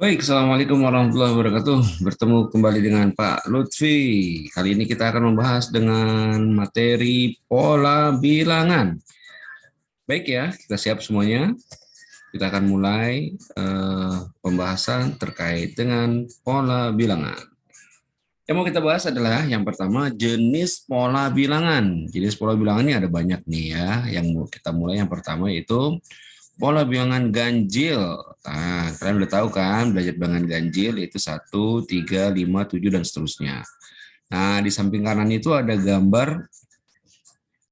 Baik, Assalamualaikum warahmatullahi wabarakatuh. Bertemu kembali dengan Pak Lutfi. Kali ini kita akan membahas dengan materi pola bilangan. Baik ya, kita siap semuanya. Kita akan mulai pembahasan terkait dengan pola bilangan. Yang mau kita bahas adalah yang pertama jenis pola bilangan. Jenis pola bilangan ini ada banyak nih ya. Yang mau kita mulai yang pertama yaitu pola bilangan ganjil. Nah, kalian udah tahu kan belajar bilangan ganjil itu 1, 3, 5, 7 dan seterusnya. Nah, di samping kanan itu ada gambar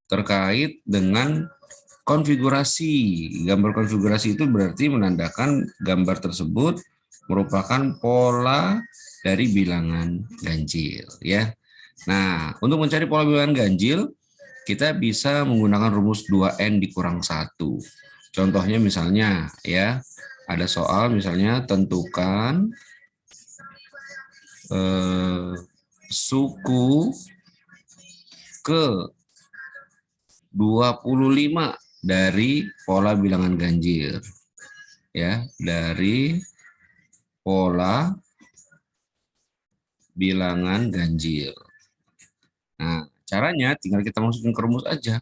terkait dengan konfigurasi. Gambar konfigurasi itu berarti menandakan gambar tersebut merupakan pola dari bilangan ganjil ya. Nah, untuk mencari pola bilangan ganjil, kita bisa menggunakan rumus 2n dikurang 1. Contohnya misalnya ya, ada soal misalnya tentukan suku ke 25 dari pola bilangan ganjil. Ya, dari pola bilangan ganjil. Nah, caranya tinggal kita masukin ke rumus aja.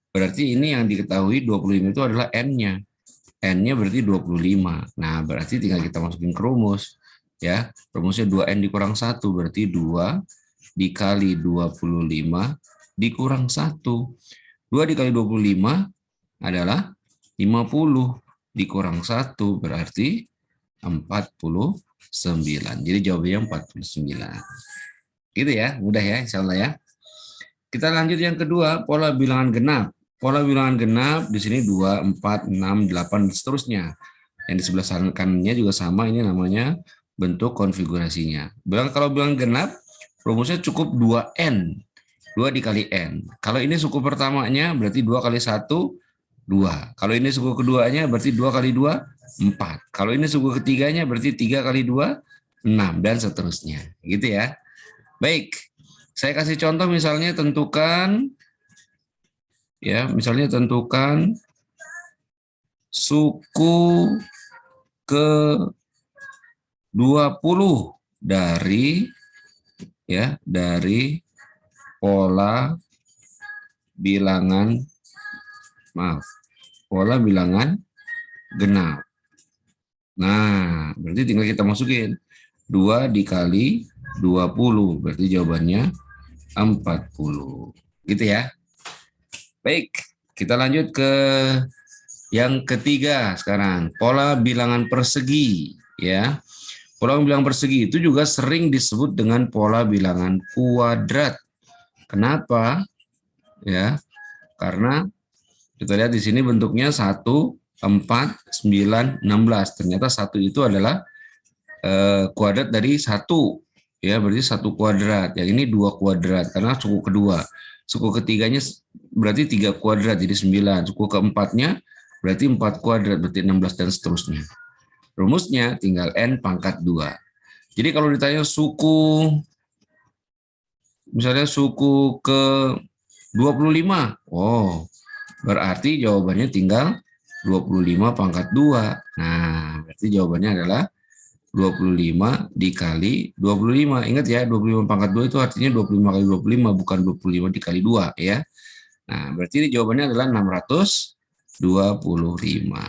Berarti ini yang diketahui 25 itu adalah n-nya. N-nya berarti 25. Nah, berarti tinggal kita masukin ke rumus. Ya, rumusnya 2N dikurang 1, berarti 2 dikali 25 dikurang 1. 2 dikali 25 adalah 50. Dikurang 1 berarti 49. Jadi jawabannya 49. Gitu ya, mudah ya insya Allah ya. Kita lanjut yang kedua, pola bilangan genap. Pola bilangan genap di sini 2, 4, 6, 8 dan seterusnya. Yang di sebelah kanannya juga sama, ini namanya bentuk konfigurasinya. Kalau bilangan genap, rumusnya cukup 2n. 2 dikali n. Kalau ini suku pertamanya berarti 2 kali 1, 2. Kalau ini suku keduanya berarti 2 kali 2, 4. Kalau ini suku ketiganya berarti 3 kali 2, 6. Dan seterusnya. Gitu ya. Baik, saya kasih contoh misalnya tentukan suku ke 20 dari pola bilangan pola bilangan genap. Nah, berarti tinggal kita masukin 2 dikali 20, berarti jawabannya 40. Gitu ya. Baik, kita lanjut ke yang ketiga sekarang, pola bilangan persegi ya. Pola bilangan persegi itu juga sering disebut dengan pola bilangan kuadrat. Kenapa? Ya, karena kita lihat di sini bentuknya 1, 4, 9, 16. Ternyata 1 itu adalah kuadrat dari 1. Ya, berarti 1 kuadrat. Yang ini 2 kuadrat karena suku kedua. Suku ketiganya berarti 3 kuadrat jadi 9. Suku keempatnya berarti 4 kuadrat berarti 16 dan seterusnya. Rumusnya tinggal n pangkat 2. Jadi kalau ditanya misalnya suku ke 25, berarti jawabannya tinggal 25 pangkat 2. Nah, berarti jawabannya adalah 25 dikali 25. Ingat ya, 25 pangkat 2 itu artinya 25 kali 25, bukan 25 dikali 2 ya. Nah, berarti jawabannya adalah 625.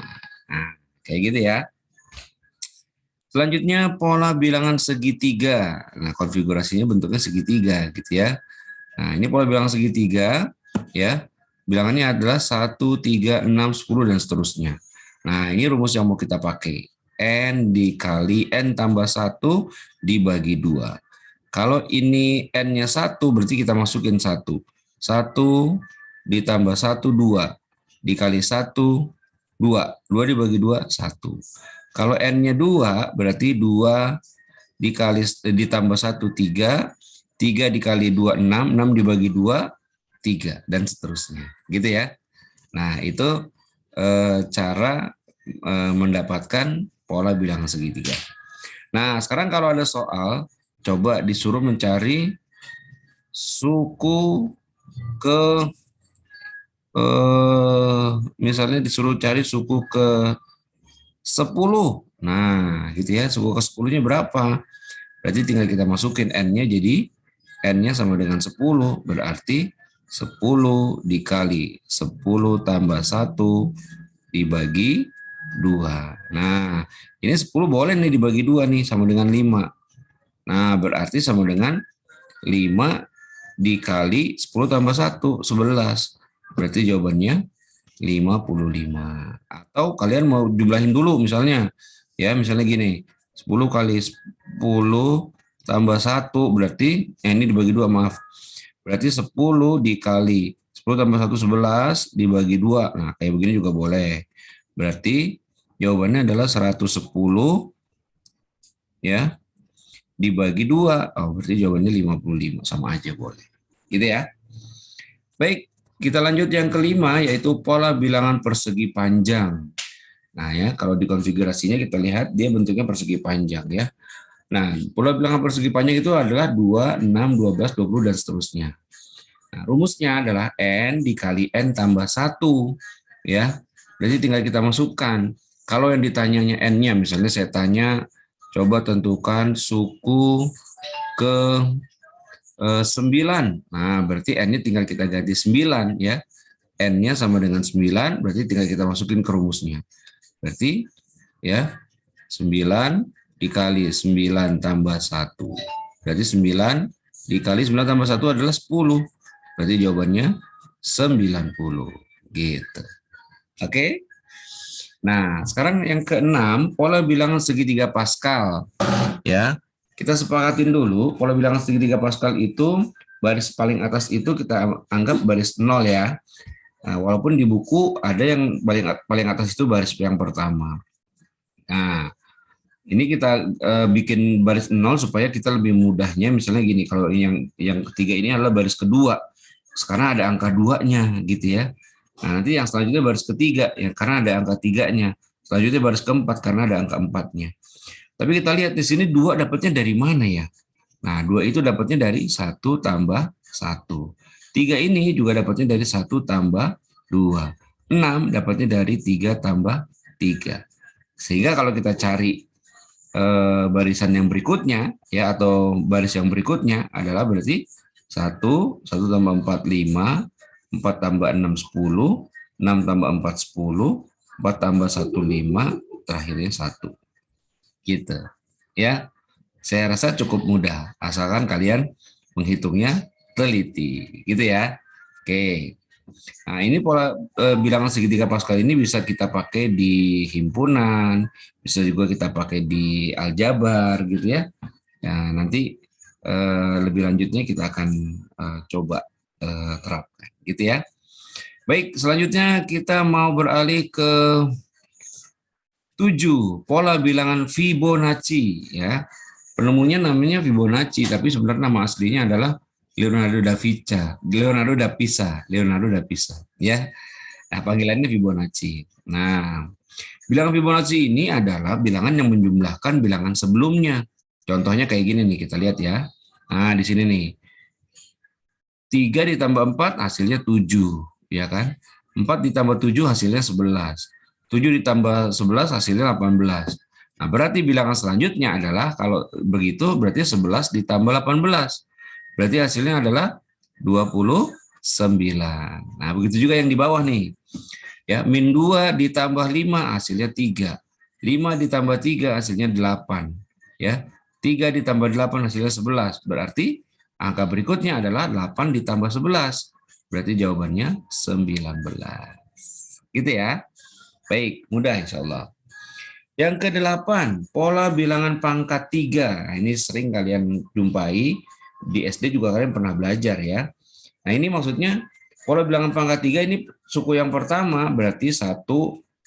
Nah, kayak gitu ya. Selanjutnya pola bilangan segitiga. Nah, konfigurasinya bentuknya segitiga gitu ya. Nah, ini pola bilangan segitiga ya. Bilangannya adalah 1, 3, 6, 10 dan seterusnya. Nah, ini rumus yang mau kita pakai. N dikali N tambah 1 dibagi 2. Kalau ini N-nya 1 berarti kita masukin 1. 1 ditambah 1, 2. Dikali 1, 2. 2 dibagi 2, 1. Kalau N-nya 2, berarti 2 ditambah 1, 3. 3 dikali 2, 6. 6 dibagi 2, 3. Dan seterusnya. Gitu ya. Nah, itu cara mendapatkan pola bilangan segitiga. Nah, sekarang kalau ada soal, coba disuruh mencari suku ke, misalnya disuruh cari suku ke 10. Nah, gitu ya. 10 ke 10-nya berapa? Berarti tinggal kita masukin N-nya, jadi N-nya sama dengan 10. Berarti 10 dikali 10 tambah 1 dibagi 2. Nah, ini 10 boleh nih dibagi 2 nih, sama dengan 5. Nah, berarti sama dengan 5 dikali 10 tambah 1, 11. Berarti jawabannya 55. Atau kalian mau jumlahin dulu misalnya. Ya, misalnya gini. 10 kali 10 tambah 1 berarti ini dibagi 2, maaf. Berarti 10 dikali 10 tambah 1 11 dibagi 2. Nah, kayak begini juga boleh. Berarti jawabannya adalah 110 ya dibagi 2. Oh, berarti jawabannya 55, sama aja boleh. Gitu ya. Baik, kita lanjut yang kelima, yaitu pola bilangan persegi panjang. Nah ya, kalau di konfigurasinya kita lihat dia bentuknya persegi panjang ya. Nah, pola bilangan persegi panjang itu adalah 2, 6, 12, 20, dan seterusnya. Nah, rumusnya adalah N dikali N tambah 1. Ya, berarti tinggal kita masukkan. Kalau yang ditanyanya N-nya, misalnya saya tanya, coba tentukan suku ke 9. Nah, berarti N-nya tinggal kita ganti 9 ya. N-nya sama dengan 9, berarti tinggal kita masukin ke rumusnya. Berarti ya 9 dikali 9 tambah 1. Berarti 9 dikali 9 tambah 1 adalah 10. Berarti jawabannya 90. Gitu. Oke. Nah, sekarang yang keenam, pola bilangan segitiga Pascal. Ya, kita sepakatin dulu pola bilangan segitiga Pascal itu baris paling atas itu kita anggap baris 0 ya. Nah, walaupun di buku ada yang paling atas itu baris yang pertama. Nah, ini kita bikin baris 0 supaya kita lebih mudahnya, misalnya gini, kalau yang ketiga ini adalah baris kedua, sekarang ada angka 2-nya gitu ya. Nah, nanti yang selanjutnya baris ketiga ya karena ada angka 3-nya. Selanjutnya baris keempat karena ada angka 4-nya. Tapi kita lihat di sini 2 dapatnya dari mana ya? Nah, 2 itu dapatnya dari 1 tambah 1. 3 ini juga dapatnya dari 1 tambah 2. 6 dapatnya dari 3 tambah 3. Sehingga kalau kita cari barisan yang berikutnya ya, atau baris yang berikutnya adalah berarti 1 tambah 4 5, 4 tambah 6 10, 6 tambah 4 10, 4 tambah 1 5, terakhirnya 1. Gitu. Ya, saya rasa cukup mudah asalkan kalian menghitungnya teliti, gitu ya. Oke. Nah, ini pola bilangan segitiga Pascal ini bisa kita pakai di himpunan, bisa juga kita pakai di aljabar gitu ya. Ya, nanti lebih lanjutnya kita akan coba terapkan gitu ya. Baik, selanjutnya kita mau beralih ke 7, pola bilangan Fibonacci ya. Penemunya namanya Fibonacci, tapi sebenarnya nama aslinya adalah Leonardo da Pisa, Leonardo da Pisa ya. Nah, panggilannya Fibonacci. Nah, bilangan Fibonacci ini adalah bilangan yang menjumlahkan bilangan sebelumnya. Contohnya kayak gini nih, kita lihat ya. Nah, di sini nih. 3 ditambah 4 hasilnya 7, ya kan? 4 ditambah 7 hasilnya 11. 7 ditambah 11 hasilnya 18. Nah, berarti bilangan selanjutnya adalah kalau begitu berarti 11 ditambah 18. Berarti hasilnya adalah 29. Nah, begitu juga yang di bawah nih. Ya, min 2 ditambah 5 hasilnya 3. 5 ditambah 3 hasilnya 8. Ya, 3 ditambah 8 hasilnya 11. Berarti angka berikutnya adalah 8 ditambah 11. Berarti jawabannya 19. Gitu ya. Baik, mudah insya Allah. Yang kedelapan, pola bilangan pangkat 3. Nah, ini sering kalian jumpai. Di SD juga kalian pernah belajar ya. Nah, ini maksudnya pola bilangan pangkat 3 ini suku yang pertama berarti 1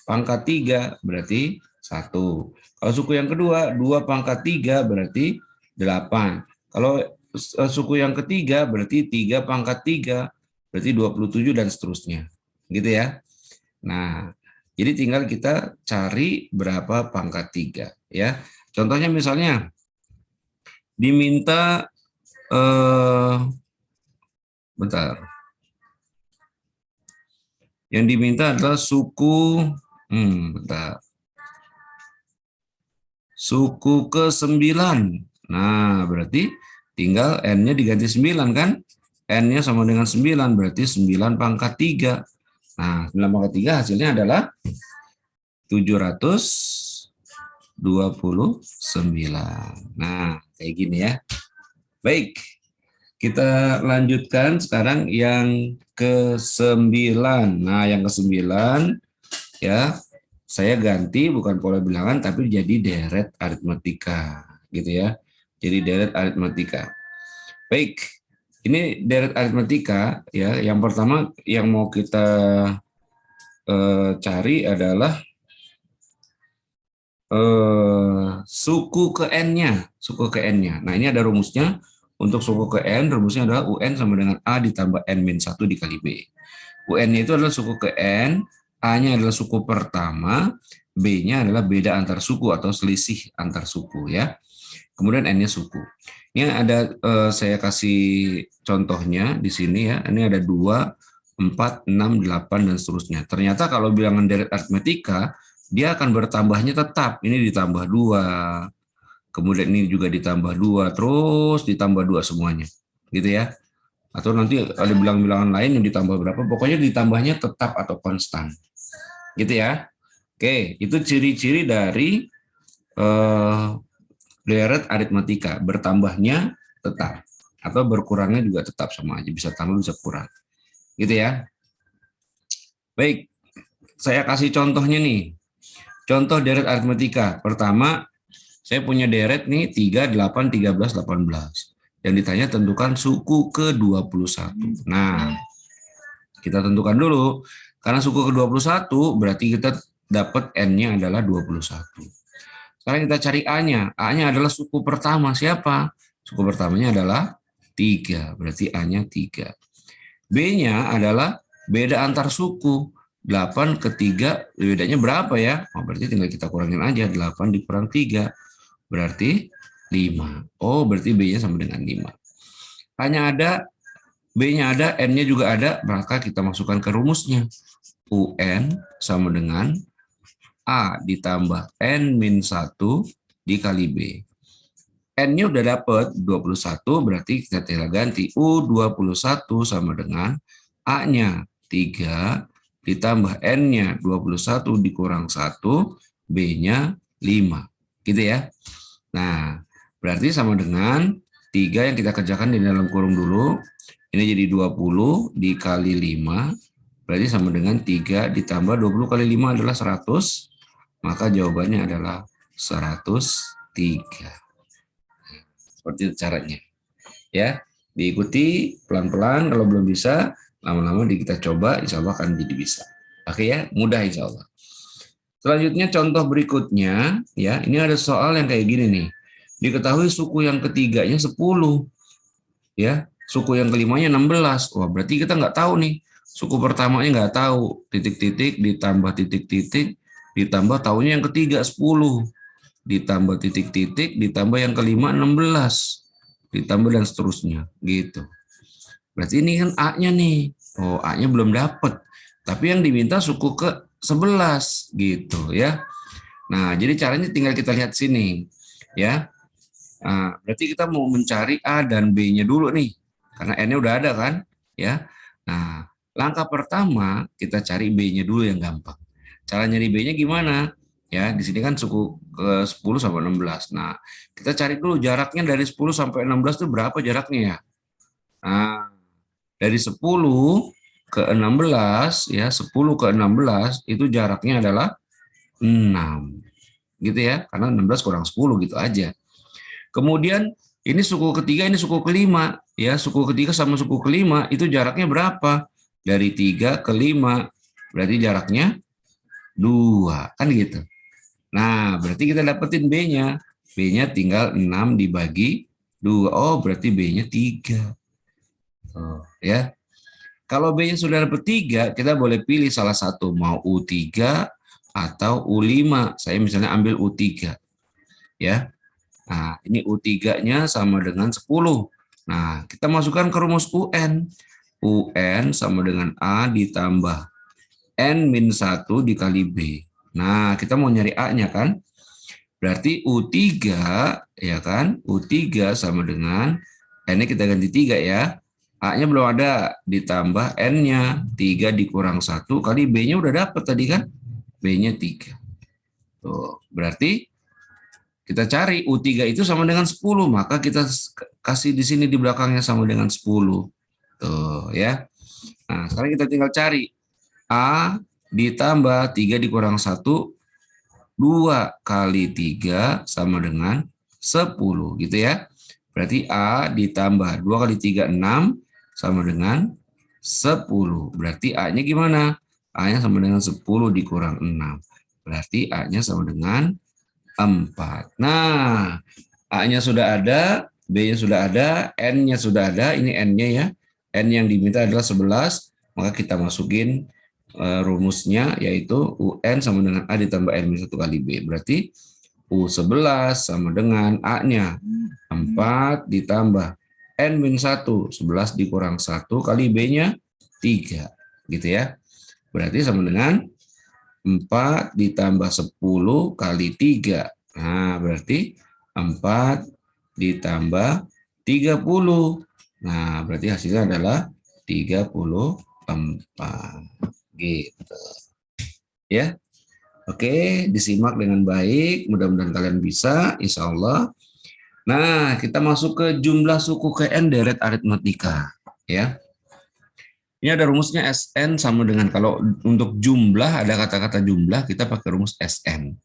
pangkat 3 berarti 1. Kalau suku yang kedua 2 pangkat 3 berarti 8. Kalau suku yang ketiga berarti 3 pangkat 3 berarti 27 dan seterusnya. Gitu ya. Nah, jadi tinggal kita cari berapa pangkat 3 ya. Contohnya misalnya diminta bentar. Yang diminta adalah suku bentar. suku ke-9. Nah, berarti tinggal N-nya diganti 9 kan? N-nya sama dengan 9, berarti 9 pangkat 3. Nah, 9 pangkat 3 hasilnya adalah 729. Nah, kayak gini ya. Baik, kita lanjutkan sekarang yang ke-9. Nah, yang ke-9 ya, saya ganti bukan pola bilangan tapi jadi deret aritmatika, gitu ya. Jadi deret aritmatika. Baik, ini deret aritmatika ya. Yang pertama yang mau kita cari adalah suku ke N-nya, suku ke N-nya. Nah, ini ada rumusnya. Untuk suku ke N, rumusnya adalah UN sama dengan A ditambah N-1 dikali B. UN-nya itu adalah suku ke N, A-nya adalah suku pertama, B-nya adalah beda antar suku atau selisih antar suku ya. Kemudian N-nya suku. Ini ada saya kasih contohnya di sini ya. Ini ada 2, 4, 6, 8 dan seterusnya. Ternyata kalau bilangan deret aritmatika dia akan bertambahnya tetap. Ini ditambah 2. Kemudian ini juga ditambah 2, terus ditambah 2 semuanya. Gitu ya. Atau nanti ada bilangan-bilangan lain yang ditambah berapa, pokoknya ditambahnya tetap atau konstan. Gitu ya. Oke, itu ciri-ciri dari deret aritmatika, bertambahnya tetap atau berkurangnya juga tetap sama aja, bisa tambah bisa kurang. Gitu ya. Baik, saya kasih contohnya nih. Contoh deret aritmatika. Pertama, saya punya deret nih 3, 8, 13, 18. Yang ditanya tentukan suku ke-21. Nah, kita tentukan dulu. Karena suku ke-21 berarti kita dapat N-nya adalah 21. Sekarang kita cari A-nya. A-nya adalah suku pertama. Siapa? Suku pertamanya adalah 3. Berarti A-nya 3. B-nya adalah beda antar suku. 8 ke 3, bedanya berapa ya? Oh, berarti tinggal kita kurangin aja. 8 dikurang 3. Berarti 5. Oh, berarti B-nya sama dengan 5. Hanya ada, B-nya ada, N-nya juga ada, maka kita masukkan ke rumusnya. UN sama dengan A ditambah N-1 dikali B. N-nya udah dapat 21, berarti kita tinggal ganti. U21 sama dengan A-nya 3 ditambah N-nya 21 dikurang 1, B-nya 5. Gitu ya. Nah, berarti sama dengan 3 yang kita kerjakan di dalam kurung dulu. Ini jadi 20 dikali 5. Berarti sama dengan 3 ditambah 20 kali 5 adalah 100. Maka jawabannya adalah 103. Seperti itu caranya. Ya, diikuti pelan-pelan. Kalau belum bisa, lama-lama kita coba, insya Allah akan jadi bisa. Oke ya, mudah insya Allah. Selanjutnya contoh berikutnya, ya ini ada soal yang kayak gini nih. Diketahui suku yang ketiganya 10, ya suku yang kelimanya 16. Wah, berarti kita nggak tahu nih. Suku pertamanya nggak tahu, titik-titik ditambah titik-titik ditambah tahunya yang ketiga 10, ditambah titik-titik ditambah yang kelima 16, ditambah dan seterusnya gitu. Berarti ini kan A-nya nih. Oh, A-nya belum dapat. Tapi yang diminta suku ke 11 gitu ya. Nah, jadi caranya tinggal kita lihat sini ya. Nah, berarti kita mau mencari A dan B-nya dulu nih. Karena N-nya udah ada kan ya. Nah, langkah pertama kita cari B-nya dulu yang gampang. Cara nyari B-nya gimana? Ya, di sini kan suku ke 10 sampai 16. Nah, kita cari dulu jaraknya dari 10 sampai 16 itu berapa jaraknya ya? Nah, dari 10 ke 16 ya, 10 ke 16 itu jaraknya adalah 6. Gitu ya, karena 16 kurang 10 gitu aja. Kemudian ini suku ketiga, ini suku kelima ya, suku ketiga sama suku kelima itu jaraknya berapa? Dari 3 ke 5. Berarti jaraknya 2 kan gitu. Nah, berarti kita dapetin B-nya. B-nya tinggal 6 dibagi 2. Oh, berarti B-nya 3. Oh, ya. Kalau B-nya sudah dapat 3, kita boleh pilih salah satu, mau U3 atau U5. Saya misalnya ambil U3. Ya. Nah, ini U3-nya sama dengan 10. Nah, kita masukkan ke rumus UN. UN sama dengan A ditambah N-1 dikali B. Nah, kita mau nyari A-nya kan? Berarti U3, ya kan? U3 sama dengan, N-nya kita ganti 3 ya. A-nya belum ada, ditambah N-nya. 3 dikurang 1 kali B-nya udah dapat tadi kan? B-nya 3. Tuh, berarti kita cari U3 itu sama dengan 10, maka kita kasih di sini di belakangnya sama dengan 10. Tuh ya. Nah, sekarang kita tinggal cari A ditambah 3 dikurang 1, 2 kali 3 sama dengan 10 gitu ya. Berarti A ditambah 2 kali 3, 6 sama dengan 10. Berarti A-nya gimana? A-nya sama dengan 10 dikurang 6. Berarti A-nya sama dengan 4. Nah, A-nya sudah ada, B-nya sudah ada, N-nya sudah ada. Ini N-nya ya. N yang diminta adalah 11. Maka kita masukin rumusnya, yaitu UN sama dengan A ditambah N-1 kali B. Berarti U11 sama dengan A-nya 4 ditambah N-1, 11 dikurang 1 kali B-nya 3. Gitu ya. Berarti sama dengan 4 ditambah 10 kali 3. Nah, berarti 4 ditambah 30. Nah, berarti hasilnya adalah 34. Gitu. Ya. Oke, disimak dengan baik. Mudah-mudahan kalian bisa, insya Allah. Nah, kita masuk ke jumlah suku KN deret aritmatika. Ya. Ini ada rumusnya SN sama dengan, kalau untuk jumlah, ada kata-kata jumlah, kita pakai rumus SN.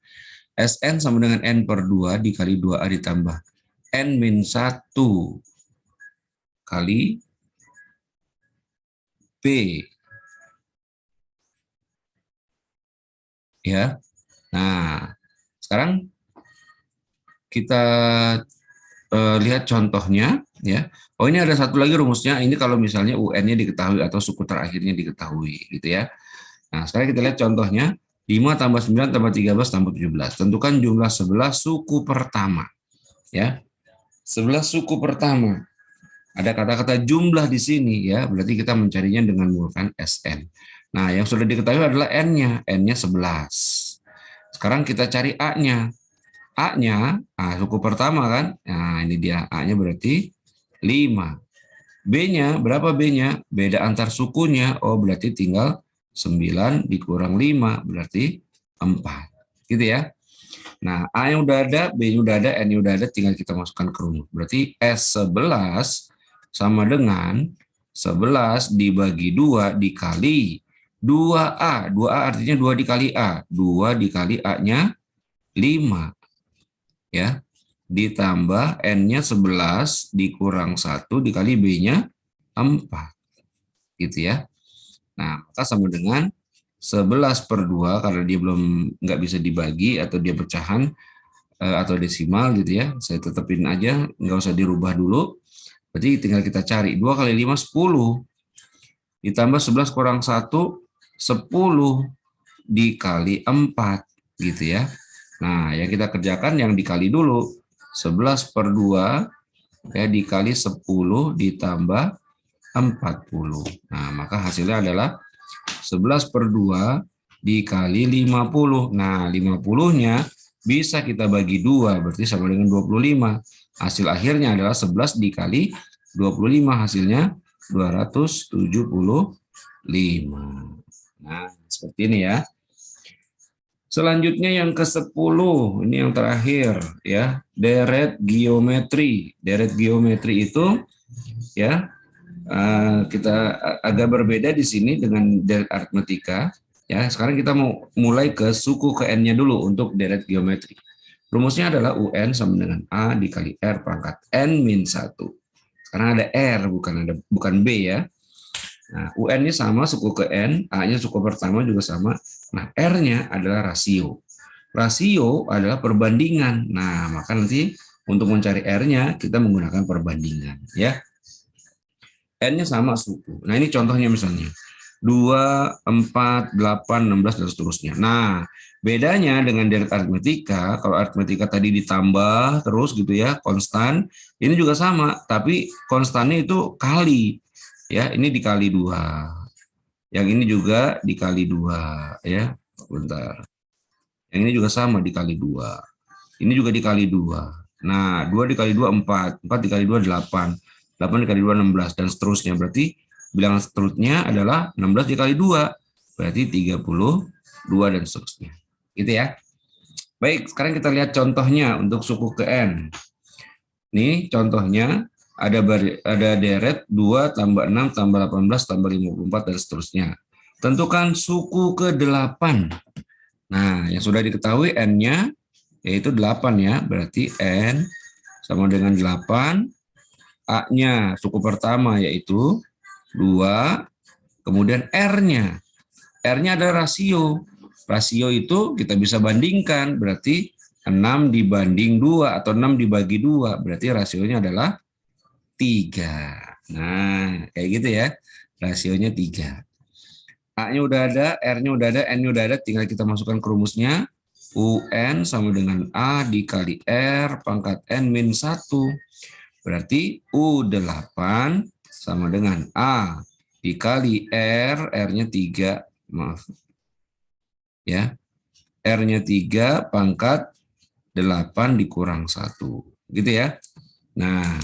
SN sama dengan N per 2 dikali 2A ditambah N-1 kali B. Ya. Nah, sekarang kita lihat contohnya ya. Oh, ini ada satu lagi rumusnya. Ini kalau misalnya UN-nya diketahui atau suku terakhirnya diketahui gitu ya. Nah, sekarang kita lihat contohnya. 5 tambah 9 tambah 13 tambah 17. Tentukan jumlah 11 suku pertama. Ya. 11 suku pertama. Ada kata-kata jumlah di sini ya. Berarti kita mencarinya dengan menggunakan SN. Nah, yang sudah diketahui adalah N-nya. N-nya 11. Sekarang kita cari A-nya. A-nya, suku pertama kan? Nah, ini dia A-nya berarti 5. B-nya, berapa B-nya? Beda antar sukunya. Oh, berarti tinggal 9 dikurang 5, berarti 4. Gitu ya. Nah, A yang udah ada, B-nya udah ada, N-nya udah ada, tinggal kita masukkan ke rumus. Berarti S11 sama dengan 11 dibagi 2 dikali 2A. 2A artinya 2 dikali A. 2 dikali A-nya 5. Ya, ditambah N-nya 11 dikurang 1 dikali B-nya 4. Gitu ya. Nah, maka sama dengan 11 per 2, karena dia belum nggak bisa dibagi atau dia pecahan atau desimal gitu ya. Saya tetepin aja, nggak usah dirubah dulu. Berarti tinggal kita cari. 2 kali 5, 10. Ditambah 11 kurang 1, 10 dikali 4. Gitu ya. Nah, yang kita kerjakan yang dikali dulu. 11 per 2 ya, dikali 10 ditambah 40. Nah, maka hasilnya adalah 11 per 2 dikali 50. Nah, 50-nya bisa kita bagi 2, berarti sama dengan 25. Hasil akhirnya adalah 11 dikali 25, hasilnya 275. Nah, seperti ini ya. Selanjutnya yang ke-10, ini yang terakhir ya, deret geometri. Deret geometri itu ya, kita agak berbeda di sini dengan deret aritmatika. Ya, sekarang kita mau mulai ke suku ke N-nya dulu untuk deret geometri. Rumusnya adalah UN sama dengan A dikali R pangkat N-1. Karena ada R, bukan B ya. Nah, UN-nya sama suku ke N, A-nya suku pertama juga sama. Nah, R-nya adalah rasio. Rasio adalah perbandingan. Nah, maka nanti untuk mencari R-nya kita menggunakan perbandingan ya. N-nya sama suku. Nah, ini contohnya misalnya 2, 4, 8, 16 dan seterusnya. Nah, bedanya dengan deret aritmatika, kalau aritmatika tadi ditambah terus gitu ya, konstan, ini juga sama, tapi konstannya itu kali. Ya, ini dikali 2. Yang ini juga dikali 2 ya. Bentar. Yang ini juga sama dikali 2. Ini juga dikali 2. Nah, 2 dikali 2 4. 4 dikali 2 8. 8 dikali 2 16 dan seterusnya. Berarti bilangan seterusnya adalah 16 dikali 2. Berarti 32 dan seterusnya. Gitu ya. Baik, sekarang kita lihat contohnya untuk suku ke N. Nih contohnya ada deret 2 tambah 6 tambah 18 tambah 54 dan seterusnya. Tentukan suku ke-8. Nah, yang sudah diketahui N-nya yaitu 8 ya. Berarti N sama dengan 8. A-nya suku pertama yaitu 2. Kemudian R-nya. R-nya adalah rasio. Rasio itu kita bisa bandingkan. Berarti 6 dibanding 2 atau 6 dibagi 2. Berarti rasionya adalah 3. Nah, kayak gitu ya. Rasionya 3. A-nya udah ada, R-nya udah ada, N-nya udah ada. Tinggal kita masukkan ke rumusnya. UN sama dengan A dikali R pangkat N min 1. Berarti U8 sama dengan A dikali R, R-nya 3. Maaf. Ya. R-nya 3 pangkat 8 dikurang 1. Gitu ya. Nah,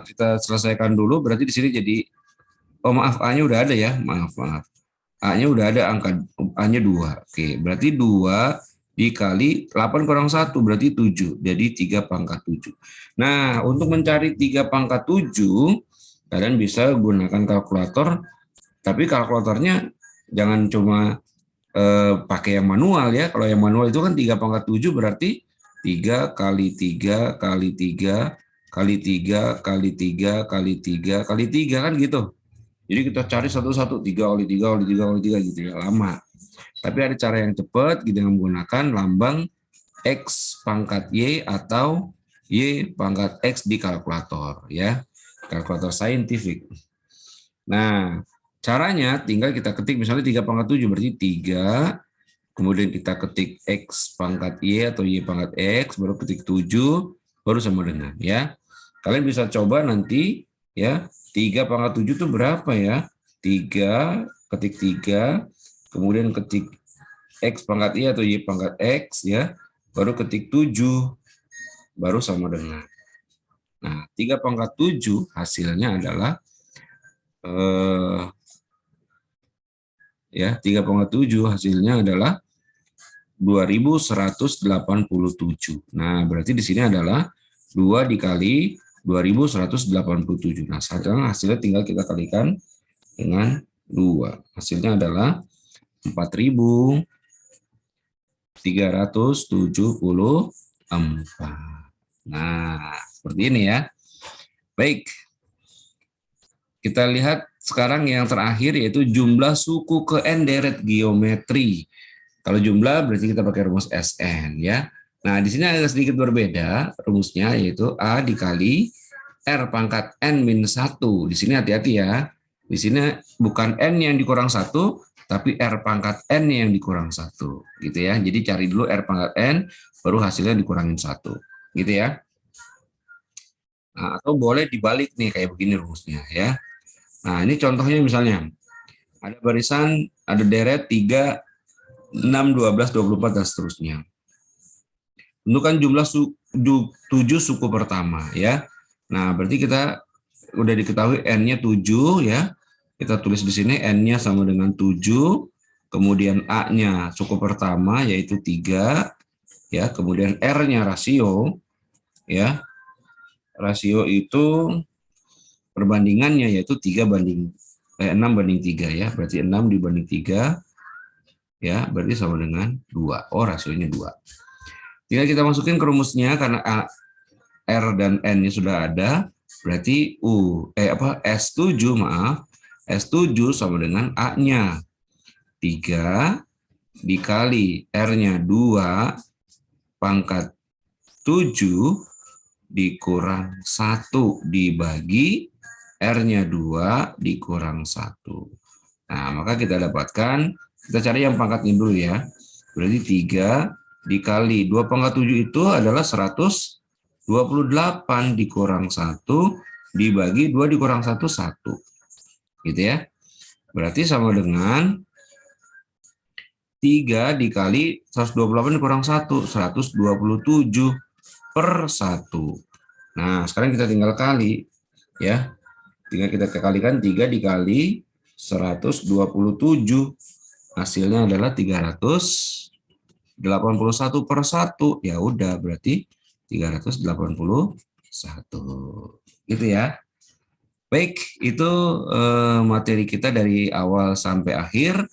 kita selesaikan dulu. Berarti di sini jadi, oh maaf, A-nya udah ada ya. Maaf. A-nya udah ada, angka A-nya 2. Oke, berarti 2 dikali 8 kurang 1, berarti 7. Jadi 3 pangkat 7. Nah, untuk mencari 3 pangkat 7, kalian bisa gunakan kalkulator. Tapi kalkulatornya jangan cuma pakai yang manual ya. Kalau yang manual itu kan 3 pangkat 7 berarti 3 kali 3 kali 3 kali 3 kali 3 kali 3 kali 3 kan gitu. Jadi kita cari satu-satu 3 kali 3 kali 3 kali 3 gitu ya, lama. Tapi ada cara yang cepat gitu dengan menggunakan lambang X pangkat Y atau Y pangkat X di kalkulator ya. Kalkulator saintifik. Nah, caranya tinggal kita ketik misalnya 3 pangkat 7 berarti 3, kemudian kita ketik X pangkat Y atau Y pangkat X, baru ketik 7, baru sama dengan ya. Kalian bisa coba nanti ya, 3 pangkat 7 itu berapa ya? 3, ketik 3, kemudian ketik X pangkat Y atau Y pangkat X ya, baru ketik 7, baru sama dengan. Nah, 3 pangkat 7 hasilnya adalah ya 3 pangkat 7 hasilnya adalah 2187. Nah, berarti di sini adalah 2 dikali 2187. Nah, sekarang hasilnya tinggal kita kalikan dengan 2. Hasilnya adalah 4374. Nah, seperti ini ya. Baik. Kita lihat sekarang yang terakhir yaitu jumlah suku ke N deret geometri. Kalau jumlah berarti kita pakai rumus SN ya. Nah, di sini agak sedikit berbeda rumusnya yaitu A dikali R pangkat N min 1. Di sini hati-hati ya. Di sini bukan N yang dikurang 1, tapi R pangkat N yang dikurang 1. Gitu ya. Jadi cari dulu R pangkat N, baru hasilnya dikurangin 1. Gitu ya. Nah, atau boleh dibalik nih kayak begini rumusnya ya. Nah, ini contohnya misalnya ada barisan, ada deret 3, 6, 12, 24 dan seterusnya. Tentukan jumlah 7 suku pertama ya. Nah, berarti kita udah diketahui N-nya 7 ya. Kita tulis di sini N-nya sama dengan 7, kemudian A-nya suku pertama yaitu 3 ya, kemudian R-nya rasio ya. Rasio itu perbandingannya yaitu 6 banding 3 ya. Berarti 6 dibanding 3 ya, berarti sama dengan 2. Oh, rasionya 2. Tinggal kita masukin ke rumusnya karena A, R dan N-nya sudah ada, berarti S7 sama dengan A-nya 3 dikali R-nya 2 pangkat 7 dikurang 1 dibagi R-nya 2 dikurang 1. Nah, maka kita dapatkan, kita cari yang pangkatnya dulu ya. Berarti 3 dikali 2 pangkat 7 itu adalah 128 dikurang 1 dibagi 2 dikurang 1, 1. Gitu ya. Berarti sama dengan 3 dikali 128 kurang 1, 127 per 1. Nah, sekarang kita tinggal kali, ya. Tinggal kita kalikan 3 dikali 127. Hasilnya adalah 381 per 1. Ya udah, berarti 381. Gitu ya. Baik, itu materi kita dari awal sampai akhir.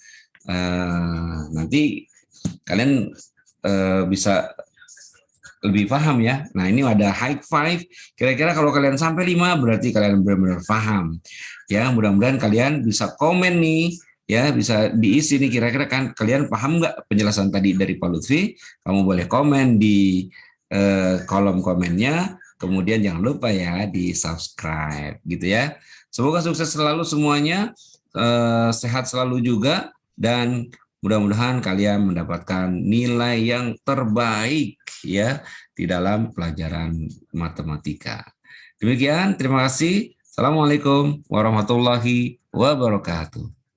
Nanti kalian bisa lebih paham ya. Nah, ini ada high five. Kira-kira kalau kalian sampai 5 berarti kalian benar-benar paham. Ya, mudah-mudahan kalian bisa komen nih, ya, bisa diisi nih kira-kira kan kalian paham nggak penjelasan tadi dari Pak Lutfi? Kamu boleh komen di kolom komennya. Kemudian jangan lupa ya di subscribe gitu ya. Semoga sukses selalu semuanya, sehat selalu juga, dan mudah-mudahan kalian mendapatkan nilai yang terbaik ya di dalam pelajaran matematika. Demikian, terima kasih. Assalamualaikum warahmatullahi wabarakatuh.